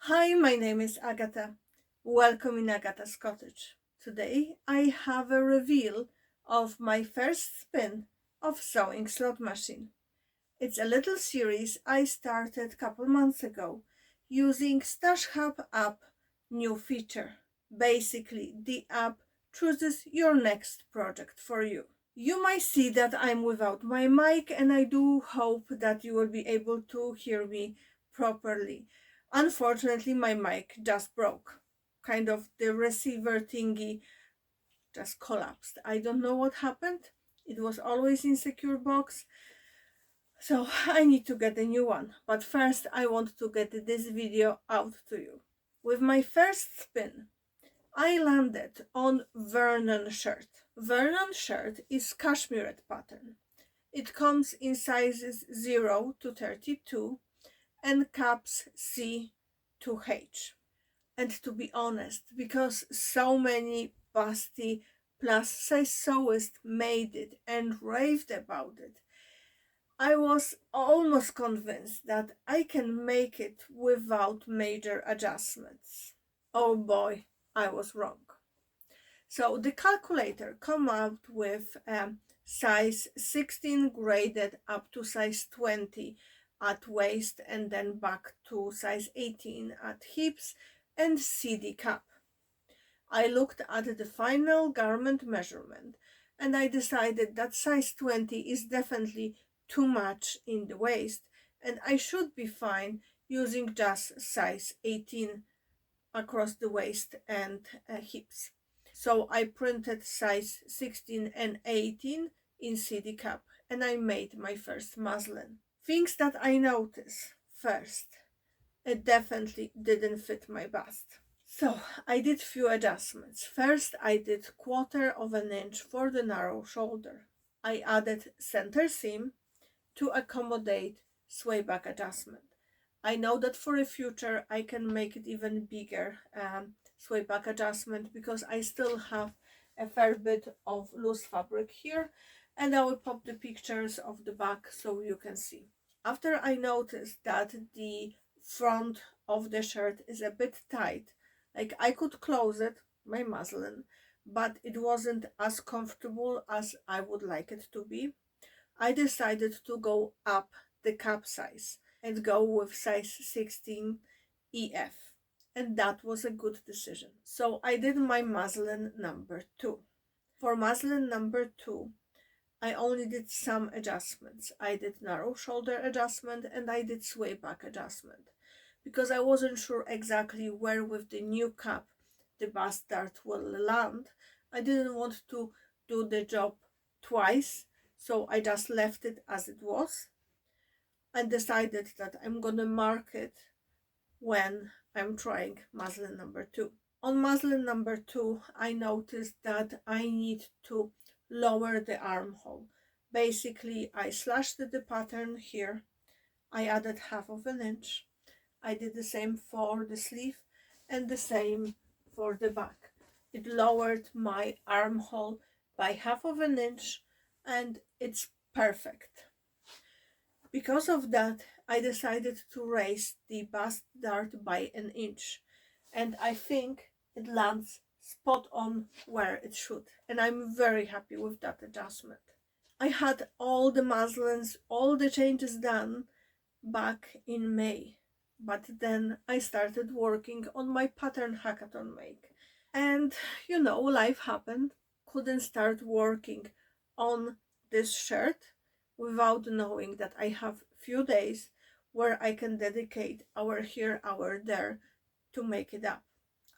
Hi, my name is Agata. Welcome in Agata's Cottage. Today I have a reveal of my first spin of sewing slot machine. It's a little series I started a couple months ago using Stash Hub app new feature. Basically, the app chooses your next project for you. You might see that I'm without my mic, and I do hope that you will be able to hear me properly. Unfortunately, my mic just broke. Kind of the receiver thingy just collapsed. I don't know what happened. It was always in secure box, so I need to get a new one. But first I want to get this video out to you. With my first spin, I landed on Vernon shirt. Vernon shirt is Cashmerette pattern. It comes in sizes 0 to 32 and caps C to H. And to be honest, because so many busty plus size sewists made it and raved about it, I was almost convinced that I can make it without major adjustments. Oh boy, I was wrong. So the calculator come out with size 16 graded up to size 20 at waist and then back to size 18 at hips and CD cap. I looked at the final garment measurement and I decided that size 20 is definitely too much in the waist and I should be fine using just size 18 across the waist and hips. So I printed size 16 and 18 in CD cap and I made my first muslin. Things that I noticed first, it definitely didn't fit my bust. So I did few adjustments. First I did 1/4 of an inch for the narrow shoulder. I added center seam to accommodate sway back adjustment. I know that for the future I can make it even bigger sway back adjustment because I still have a fair bit of loose fabric here, and I will pop the pictures of the back so you can see. After I noticed that the front of the shirt is a bit tight, like I could close it, my muslin, but it wasn't as comfortable as I would like it to be, I decided to go up the cap size and go with size 16 EF. And that was a good decision. So I did my muslin number 2. For muslin number 2, I only did some adjustments. I did narrow shoulder adjustment and I did sway back adjustment because I wasn't sure exactly where with the new cap the bust dart will land. I didn't want to do the job twice, so I just left it as it was and decided that I'm gonna mark it when I'm trying muslin number 2. On muslin number 2, I noticed that I need to lower the armhole. Basically, I slashed the pattern here. I added 1/2 an inch. I did the same for the sleeve and the same for the back. It lowered my armhole by 1/2 an inch and it's perfect. Because of that, I decided to raise the bust dart by an inch, and I think it lands spot on where it should, and I'm very happy with that adjustment. I had all the muslins, all the changes done back in May, but then I started working on my pattern hackathon make, and life happened. Couldn't start working on this shirt without knowing that I have few days where I can dedicate hour here, hour there to make it up.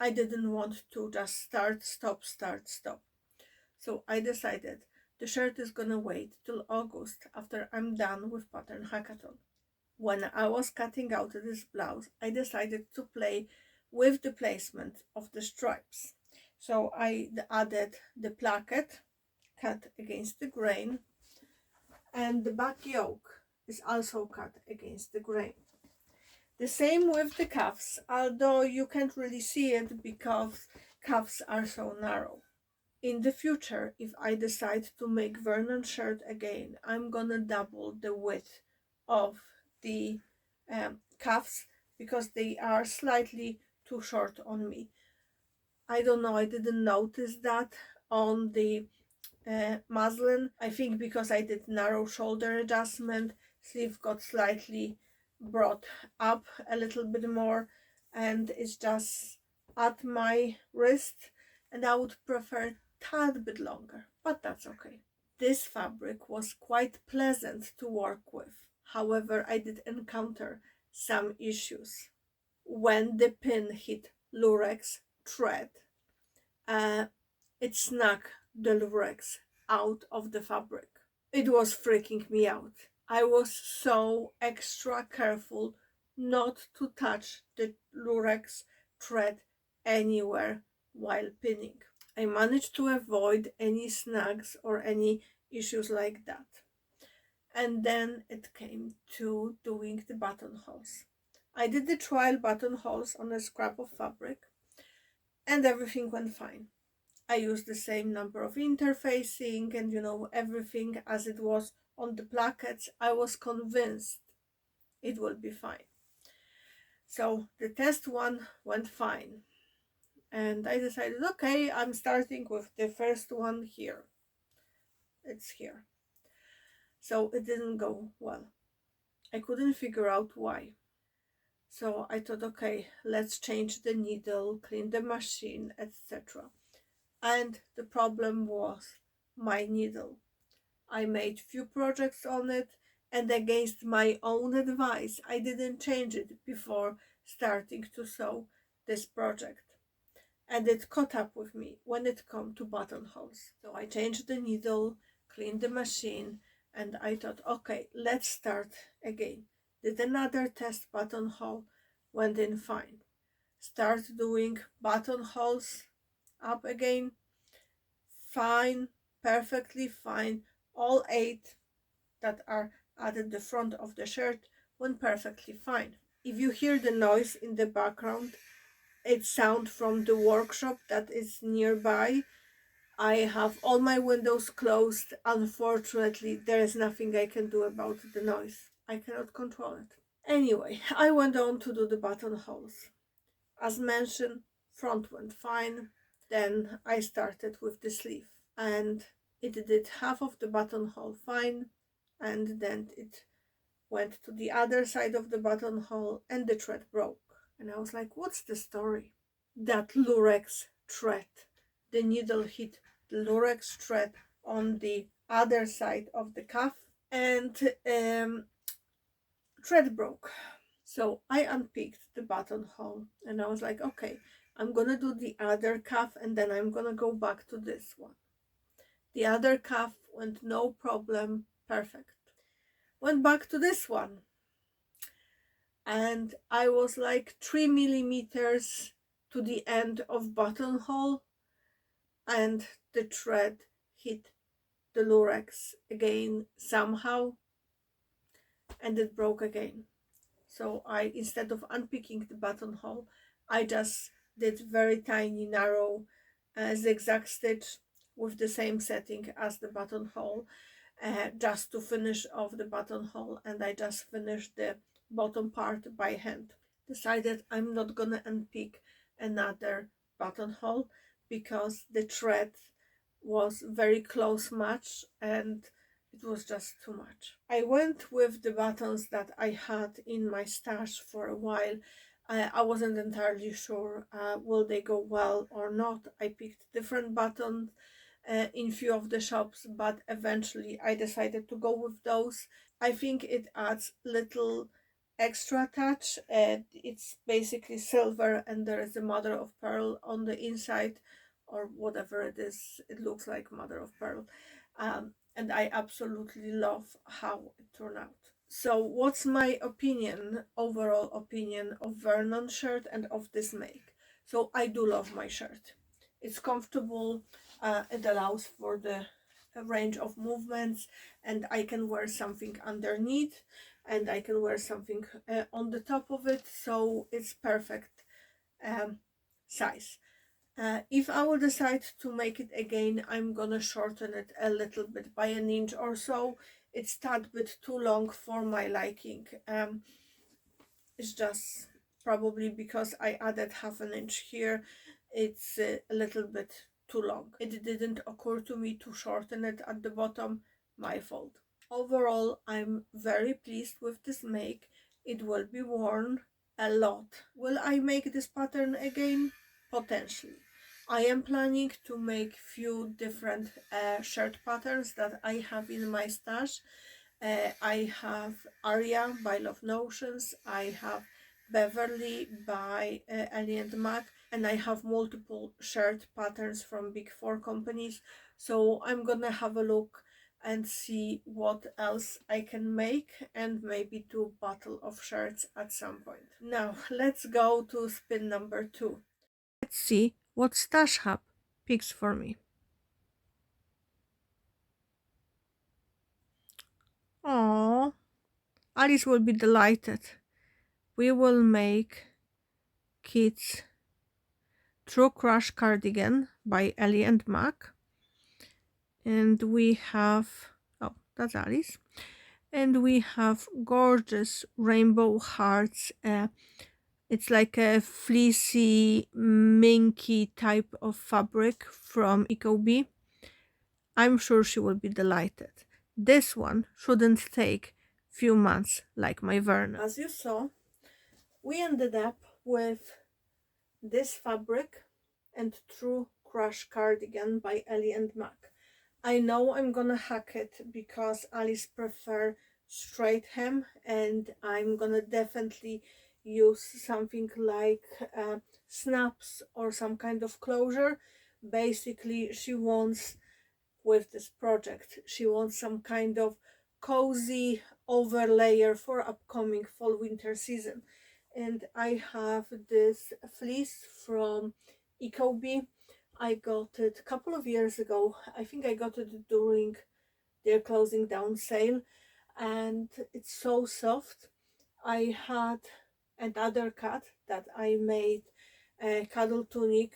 I didn't want to just start, stop, start, stop. So I decided the shirt is gonna wait till August after I'm done with pattern hackathon. When I was cutting out this blouse, I decided to play with the placement of the stripes. So I added the placket cut against the grain, and the back yoke is also cut against the grain. The same with the cuffs, although you can't really see it because cuffs are so narrow. In the future, if I decide to make Vernon shirt again, I'm gonna double the width of the cuffs because they are slightly too short on me. I don't know, I didn't notice that on the muslin. I think because I did narrow shoulder adjustment, sleeve got slightly brought up a little bit more, and it's just at my wrist, and I would prefer a tad bit longer, but that's okay. This fabric was quite pleasant to work with. However, I did encounter some issues. When the pin hit lurex thread, it snuck the lurex out of the fabric. It was freaking me out. I was so extra careful not to touch the lurex thread anywhere while pinning. I managed to avoid any snags or any issues like that. And then it came to doing the buttonholes. I did the trial buttonholes on a scrap of fabric, and everything went fine. I used the same number of interfacing and everything as it was on the plackets. I was convinced it will be fine. So the test one went fine, and I decided, okay, I'm starting with the first one here. It's here. So it didn't go well. I couldn't figure out why. So I thought, okay, let's change the needle, clean the machine, etc. And the problem was my needle. I made few projects on it, and against my own advice, I didn't change it before starting to sew this project. And it caught up with me when it come to buttonholes. So I changed the needle, cleaned the machine, and I thought, okay, let's start again. Did another test buttonhole, went in fine. Start doing buttonholes up again, fine, perfectly fine. All 8 that are at the front of the shirt went perfectly fine. If you hear the noise in the background, it's sound from the workshop that is nearby. I have all my windows closed. Unfortunately, there is nothing I can do about the noise. I cannot control it. Anyway, I went on to do the buttonholes. As mentioned, front went fine. Then I started with the sleeve, and it did half of the buttonhole fine, and then it went to the other side of the buttonhole and the thread broke. And I was like, what's the story? That lurex thread. The needle hit the lurex thread on the other side of the cuff, and thread broke. So I unpicked the buttonhole, and I was like, okay, I'm gonna do the other cuff, and then I'm gonna go back to this one. The other cuff went no problem, perfect. Went back to this one, and I was like 3 millimeters to the end of buttonhole, and the thread hit the lurex again somehow, and it broke again. So I, instead of unpicking the buttonhole, I just did very tiny narrow zigzag stitch with the same setting as the buttonhole, just to finish off the buttonhole, and I just finished the bottom part by hand. Decided I'm not gonna unpick another buttonhole because the thread was very close match and it was just too much. I went with the buttons that I had in my stash for a while. I wasn't entirely sure will they go well or not. I picked different buttons in few of the shops, but eventually I decided to go with those. I think it adds little extra touch. It's basically silver and there is a mother of pearl on the inside, or whatever it is. It looks like mother of pearl. And I absolutely love how it turned out. So what's my opinion, overall opinion of Vernon shirt and of this make? So I do love my shirt. It's comfortable, it allows for the range of movements, and I can wear something underneath and I can wear something on the top of it, so it's perfect size. If I will decide to make it again, I'm gonna shorten it a little bit by an inch or so. It's a tad bit too long for my liking. It's just probably because I added half an inch here. It's a little bit too long. It didn't occur to me to shorten it at the bottom. My fault. Overall, I'm very pleased with this make. It will be worn a lot. Will I make this pattern again? Potentially. I am planning to make few different shirt patterns that I have in my stash. I have Aria by Love Notions, I have Beverly by Ellie and Mac, and I have multiple shirt patterns from big four companies. So I'm gonna have a look and see what else I can make, and maybe do a battle of shirts at some point. Now let's go to spin number 2. Let's see what Stash Hub picks for me. Oh, Alice will be delighted. We will make Kids True Crush Cardigan by Ellie and Mac. And we have, oh, that's Alice. And we have gorgeous rainbow hearts. It's like a fleecy, minky type of fabric from Ecobee. I'm sure she will be delighted. This one shouldn't take few months like my Vernon. As you saw, we ended up with this fabric and True Crush Cardigan by Ellie and Mac. I know I'm gonna hack it because Alice prefer straight hem, and I'm gonna definitely use something like snaps or some kind of closure. Basically, she wants, with this project, she wants some kind of cozy overlayer for upcoming fall winter season. And I have this fleece from Ecobee. I got it a couple of years ago. I think I got it during their closing down sale, and it's so soft. I had another cut that I made a cuddle tunic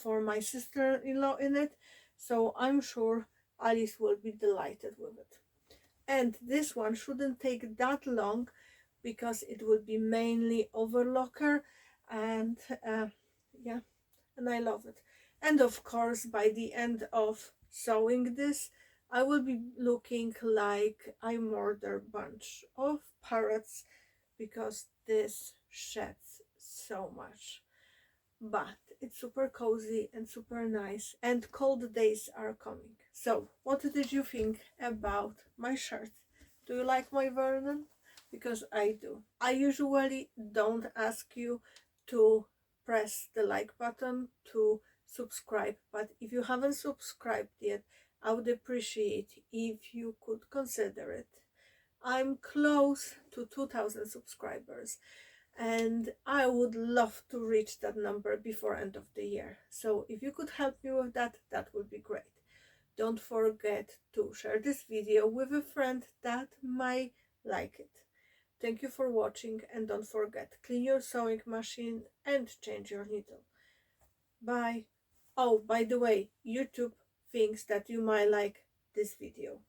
for my sister-in-law in it, so I'm sure Alice will be delighted with it. And this one shouldn't take that long because it will be mainly overlocker, and yeah, and I love it. And of course, by the end of sewing this, I will be looking like I murder bunch of parrots because this sheds so much. But it's super cozy and super nice, and cold days are coming. So what did you think about my shirt? Do you like my Vernon? Because I do. I usually don't ask you to press the like button to subscribe, but if you haven't subscribed yet, I would appreciate if you could consider it. I'm close to 2,000 subscribers, and I would love to reach that number before end of the year. So if you could help me with that, that would be great. Don't forget to share this video with a friend that might like it. Thank you for watching, and don't forget, clean your sewing machine and change your needle. Bye. Oh, by the way, YouTube thinks that you might like this video.